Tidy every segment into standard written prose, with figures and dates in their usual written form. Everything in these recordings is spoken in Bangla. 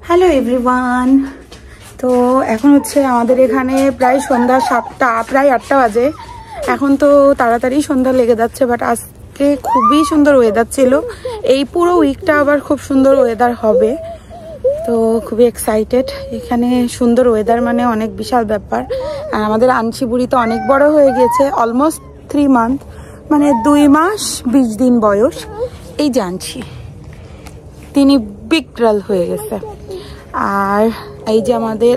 Hello everyone. তো এখন হচ্ছে আমাদের এখানে প্রায় সন্ধ্যা 7টা, প্রায় 8টা বাজে। এখন তো তাড়াতাড়ি সন্ধ্যা লেগে যাচ্ছে, বাট আজকে খুবই সুন্দর ওয়েদার ছিল। এই পুরো উইকটা আবার খুব সুন্দর ওয়েদার হবে, তো খুবই এক্সাইটেড। এখানে সুন্দর ওয়েদার মানে অনেক বিশাল ব্যাপার। আর আমাদের আনছি বুড়ি তো অনেক বড় হয়ে গেছে, অলমোস্ট 3 মান্থ, মানে 2 মাস 20 দিন বয়স। এই জানছি তিনি বিগ গার্ল হয়ে গেছে। আর এই যে আমাদের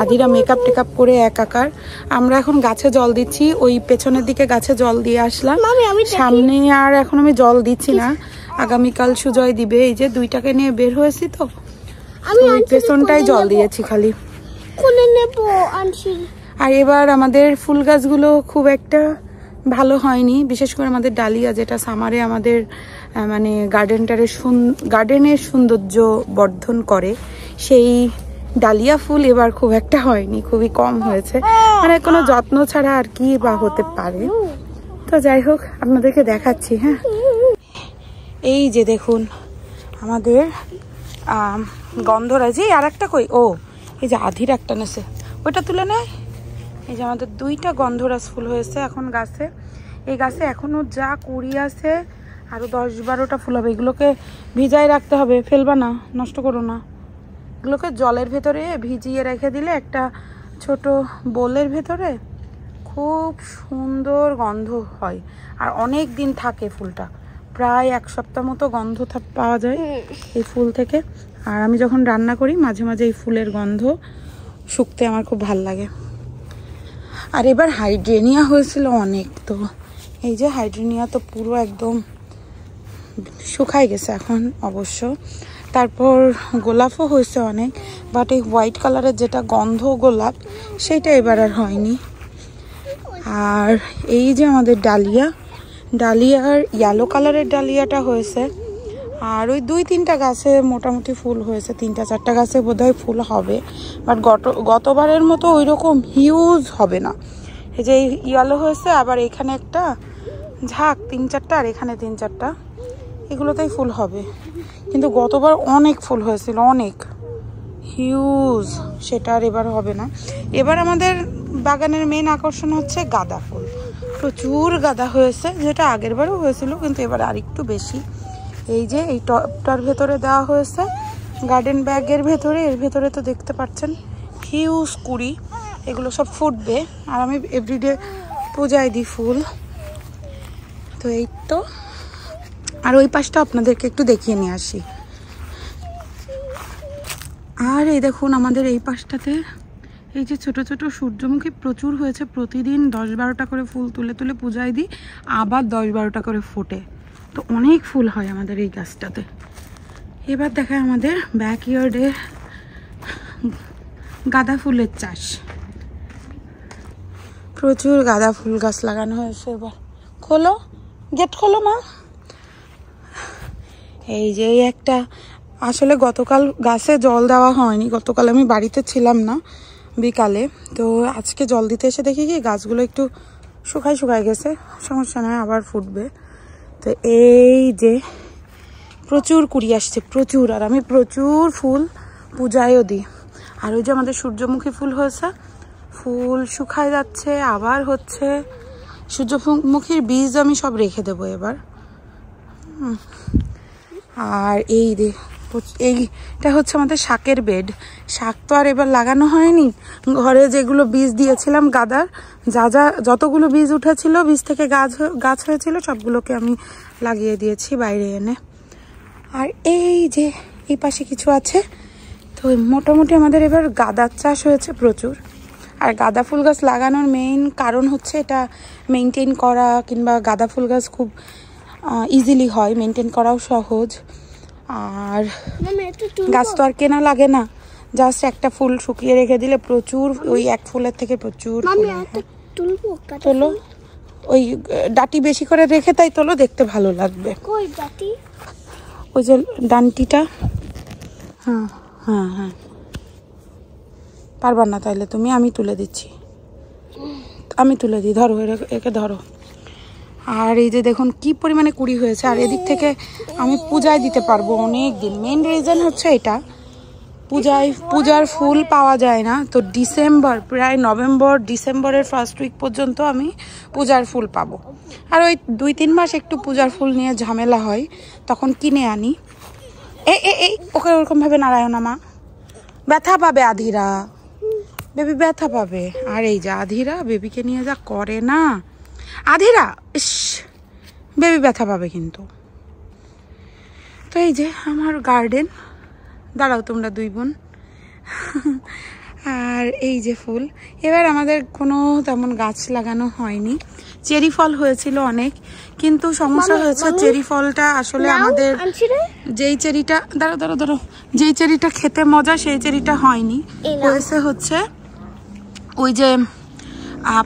আধিরা মেকআপ টেকআপ করে একাকার। আমরা এখন গাছে জল দিচ্ছি, ওই পেছনের দিকে গাছে জল দিয়ে আসলাম, সামনে আর এখন আমি জল দিচ্ছি না, আগামীকাল সুজয় দিবে। এই যে 2টাকে নিয়ে বের হয়েছি, তো ওই পেছনটাই জল দিয়েছি খালি। আর এবার আমাদের ফুল গাছগুলো খুব একটা ভালো হয়নি, বিশেষ করে আমাদের ডালিয়া, যেটা সামারে আমাদের মানে গার্ডেনের সৌন্দর্য বর্ধন করে, সেই ডালিয়া ফুল এবার খুব একটা হয়নি, খুবই কম হয়েছে। মানে কোনো যত্ন ছাড়া আর কি বা হতে পারে। তো যাই হোক, আপনাদেরকে দেখাচ্ছি। হ্যাঁ, এই যে দেখুন আমাদের গন্ধরাজ। আর একটা কই, ও এই যে আধির একটা নেছে, ওইটা তুলে নেয়। এই যে আমাদের 2টা গন্ধরাজ ফুল হয়েছে এখন গাছে। এই গাছে এখনো যা কুড়ি আছে, আরো 10-12টা ফুল হবে। এগুলোকে ভিজায় রাখতে হবে, ফেলবা না, নষ্ট করো না। এগুলোকে জলের ভেতরে ভিজিয়ে রেখে দিলে একটা ছোট বোলের ভেতরে খুব সুন্দর গন্ধ হয়, আর অনেক দিন থাকে ফুলটা। প্রায় 1 সপ্তাহ মতো গন্ধ পাওয়া যায় এই ফুল থেকে। আর আমি যখন রান্না করি মাঝে মাঝে এই ফুলের গন্ধ শুকতে আমার খুব ভাল লাগে। আর এবার হাইড্রেনিয়া হয়েছিল অনেক, তো এই যে হাইড্রেনিয়া তো পুরো একদম শুকাই গেছে এখন অবশ্য। তারপর গোলাপও হয়েছে অনেক, বাট এই হোয়াইট কালারের যেটা গন্ধ গোলাপ, সেইটা এবার আর হয়নি। আর এই যে আমাদের ডালিয়ার ইয়েলো কালারের ডালিয়াটা হয়েছে। আর ওই 2-3টা গাছে মোটামুটি ফুল হয়েছে, 3-4টা গাছে বোধহয় ফুল হবে, বাট গতবারের মতো ওই রকম হিউজ হবে না। এই যে ইয়েলো হয়েছে, আবার এখানে একটা ঝাঁক 3-4টা, আর এখানে 3-4টা, এগুলোতেই ফুল হবে। কিন্তু গতবার অনেক ফুল হয়েছিল, অনেক হিউজ, সেটা আর এবার হবে না। এবার আমাদের বাগানের মেন আকর্ষণ হচ্ছে গাঁদা ফুল। প্রচুর গাঁদা হয়েছে, যেটা আগের বারও হয়েছিল, কিন্তু এবার আর একটু বেশি। এই যে এই টপটার ভেতরে দেওয়া হয়েছে গার্ডেন ব্যাগের ভেতরে, এর ভেতরে তো দেখতে পাচ্ছেন হিউজ কুড়ি, এগুলো সব ফুটবে। আর আমি এভরিডে পূজায় দিই ফুল। তো এই তো, আর ওই পাশটা আপনাদেরকে একটু দেখিয়ে নিয়ে আসি। আর এই দেখুন আমাদের এই পাশটাতে এই যে ছোট ছোট সূর্যমুখী প্রচুর হয়েছে। প্রতিদিন 10-12টা করে ফুল তুলে তুলে পূজায় দিই, আবার 10-12টা করে ফোটে, তো অনেক ফুল হয় আমাদের এই গাছটাতে। এবার দেখায় আমাদের ব্যাকইয়ার্ডে গাঁদা ফুলের চাষ। প্রচুর গাঁদা ফুল গাছ লাগানো হয়েছে। এবার খোলো, গেট খোলো মা। এই যে একটা, আসলে গতকাল গাছে জল দেওয়া হয়নি, গতকাল আমি বাড়িতে ছিলাম না বিকালে, তো আজকে জল দিতে এসে দেখি কি গাছগুলো একটু শুকায় গেছে। সমস্যা নয়, আবার ফুটবে। তো এই যে প্রচুর কুড়ি আসছে, প্রচুর। আর আমি প্রচুর ফুল পূজায়ও দিই। আর ওই যে আমাদের সূর্যমুখী ফুল হয়েছে, ফুল শুকায় যাচ্ছে, আবার হচ্ছে। সূর্যমুখীর বীজ আমি সব রেখে দেবো এবার। আর এইটা হচ্ছে আমাদের শাকের বেড। শাক তো আর এবার লাগানো হয়নি, ঘরে যেগুলো বীজ দিয়েছিলাম গাদার, যতগুলো বীজ উঠেছিল, বীজ থেকে গাছ হয়েছিল, সবগুলোকে আমি লাগিয়ে দিয়েছি বাইরে এনে। আর এই যে এই পাশে কিছু আছে, তো মোটামুটি আমাদের এবার গাঁদার চাষ হয়েছে প্রচুর। আর গাঁদা ফুল গাছ লাগানোর মেইন কারণ হচ্ছে এটা মেনটেন করা, কিংবা গাঁদা ফুল গাছ খুব ইজিলি হয়, মেনটেন করাও সহজ। আর গাছ তো আর কেনা লাগে না, জাস্ট একটা ফুল শুকিয়ে রেখে দিলে প্রচুর, ওই এক ফুলের থেকে প্রচুর তোলো। ওই ডাটি বেশি করে রেখে তাই তোলো, দেখতে ভালো লাগবে। ওই যে ডান্টিটা, হ্যাঁ হ্যাঁ হ্যাঁ, পারবা না তাইলে তুমি, আমি তুলে দিচ্ছি, আমি তুলে দিই, ধরো একে ধরো। আর এই যে দেখুন কি পরিমাণে কুড়ি হয়েছে। আর এদিক থেকে আমি পূজায় দিতে পারবো অনেক দিন। মেন রিজন হচ্ছে এটা, পূজার ফুল পাওয়া যায় না, তো ডিসেম্বর প্রায় নভেম্বর ডিসেম্বরের ফার্স্ট উইক পর্যন্ত আমি পূজার ফুল পাবো। আর ওই 2-3 মাস একটু পূজার ফুল নিয়ে ঝামেলা হয়, তখন কিনে আনি। এই ওকে ওরকমভাবে নারায়ণ না মা, ব্যথা পাবে আধিরা, বেবি ব্যথা পাবে। আর এই যে আধিরা বেবিকে নিয়ে যা করে না, আধিরা ইস বেবি ব্যথা পাবে কিন্তু। তো এই যে আমার গার্ডেন, দাঁড়াও তোমরা 2 বোন। আর এই যে ফুল, এবার আমাদের কোনো তেমন গাছ লাগানো হয়নি। চেরি ফল হয়েছিল অনেক, কিন্তু সমস্যা হয়েছে চেরি ফলটা আসলে আমাদের যেই চেরিটা দাঁড়াও যেই চেরিটা খেতে মজা সেই চেরিটা হয়নি, হয়েছে হচ্ছে ওই যে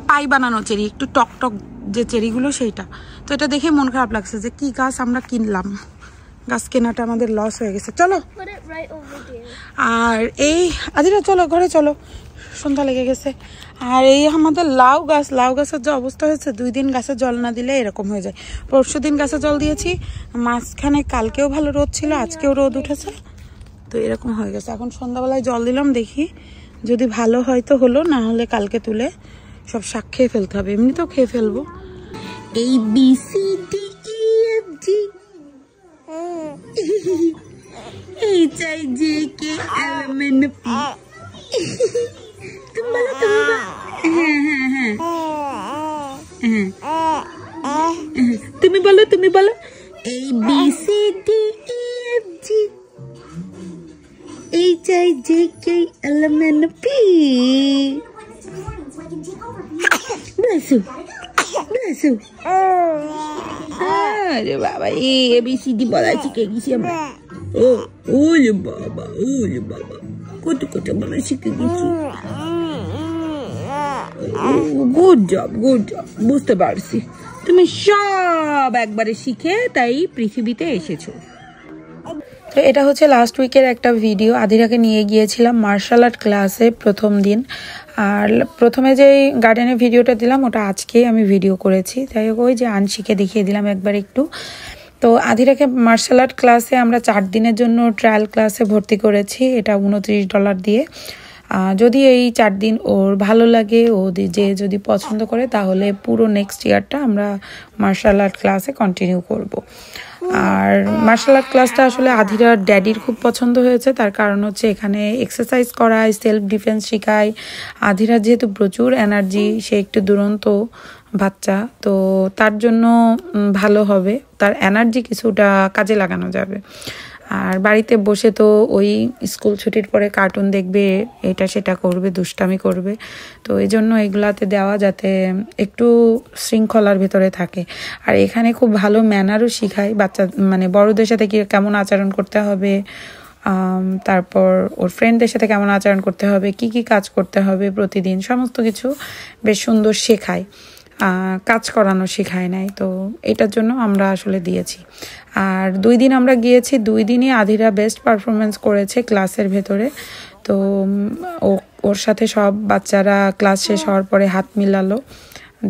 পাই বানানো চেরি, একটু টক টক যে চেরিগুলো সেইটা। তো এটা দেখে মন খারাপ লাগছে যে কি গাছ আমরা কিনলাম, গাছ কেনাটা আমাদের লস হয়ে গেছে। চলো আর এই আদিরা চলো ঘরে চলো, সন্ধ্যা লেগে গেছে। আর এই আমাদের লাউ গাছের যে অবস্থা হয়েছে, 2 দিন গাছে জল না দিলে এরকম হয়ে যায়। পরশু দিন গাছে জল দিয়েছি, মাঝখানে কালকেও ভালো রোদ ছিল, আজকেও রোদ উঠেছে, তো এরকম হয়ে গেছে। এখন সন্ধ্যাবেলায় জল দিলাম, দেখি যদি ভালো হয় তো হলো, না হলে কালকে তুলে সব শাক খেয়ে ফেলতে হবে। এমনি তো খেয়ে ফেলবো। এই ABCDEFG HIJK LMNP, তুমি বলো ABCDEFG HIJK LMNP। Bless you. আরে বাবা, ABCD বলা শিখে গেছি আমরা। ওলে বাবা কত বলা শিখে গেছি। গুড জব, বুঝতে পারছি তুমি সব একবারে শিখে তাই পৃথিবীতে এসেছো। তো এটা হচ্ছে লাস্ট উইকের একটা ভিডিও। আধিরাকে নিয়ে গিয়েছিলাম মার্শাল আর্ট ক্লাসে প্রথম দিন। আর প্রথমে যে গার্ডেনের ভিডিওটা দিলাম ওটা আজকে আমি ভিডিও করেছি, যাই হোক ওই যে আনশিকে দেখিয়ে দিলাম একবার একটু। তো আধিরাকে মার্শাল আর্ট ক্লাসে আমরা 4 দিনের জন্য ট্রায়াল ক্লাসে ভর্তি করেছি, এটা $29 দিয়ে। যদি এই 4 দিন ওর ভালো লাগে, ও যে যদি পছন্দ করে, তাহলে পুরো নেক্সট ইয়ারটা আমরা মার্শাল আর্ট ক্লাসে কন্টিনিউ করব। আর মার্শাল আর্ট ক্লাসটা আসলে আধিরার ড্যাডির খুব পছন্দ হয়েছে, তার কারণ হচ্ছে এখানে এক্সারসাইজ করায়, সেলফ ডিফেন্স শেখায়। আধিরার যেহেতু প্রচুর এনার্জি, সে একটু দুরন্ত বাচ্চা, তো তার জন্য ভালো হবে, তার এনার্জি কিছুটা কাজে লাগানো যাবে। আর বাড়িতে বসে তো ওই স্কুল ছুটির পরে কার্টুন দেখবে, এটা সেটা করবে, দুষ্টামি করবে, তো এই জন্য এগুলাতে দেওয়া যাতে একটু শৃঙ্খলার ভেতরে থাকে। আর এখানে খুব ভালো ম্যানারও শিখায়, বাচ্চা মানে বড়দের সাথে কি কেমন আচরণ করতে হবে, তারপর ওর ফ্রেন্ডদের সাথে কেমন আচরণ করতে হবে, কি কাজ করতে হবে প্রতিদিন, সমস্ত কিছু বেশ সুন্দর শেখায়। কাজ করানো শেখায় নাই, তো এটার জন্য আমরা আসলে দিয়েছি। আর 2 দিন আমরা গিয়েছি, 2 দিনই আধিরা বেস্ট পারফরমেন্স করেছে ক্লাসের ভেতরে। তো ওর সাথে সব বাচ্চারা ক্লাস শেষ হওয়ার পরে হাত মিলালো,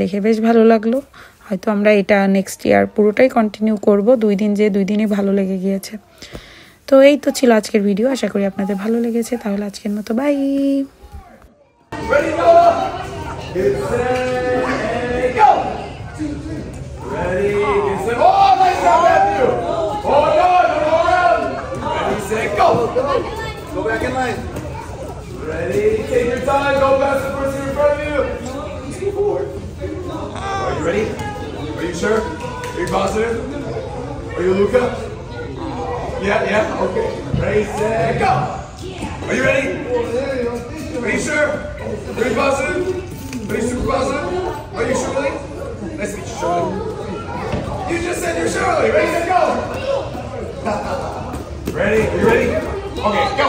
দেখে বেশ ভালো লাগলো। হয়তো আমরা এটা নেক্সট ইয়ার পুরোটাই কন্টিনিউ করব। 2 দিন যে 2 দিনই ভালো লেগে গিয়েছে। তো এই তো ছিল আজকের ভিডিও, আশা করি আপনাদের ভালো লেগেছে। তাহলে আজকের মতো by. Go back in line. Ready? Take your time. Go past the person in front of you. Go forward. Are you ready? Are you sure? Are you positive? Are you Luca? Yeah. Okay. Ready, set, go. Are you ready? Are you sure? Are you positive? Are you super positive? Are you Shirley? Nice to meet you, Shirley. You just said you're Shirley. Ready, set, go. Ready? Are you ready? Okay, go.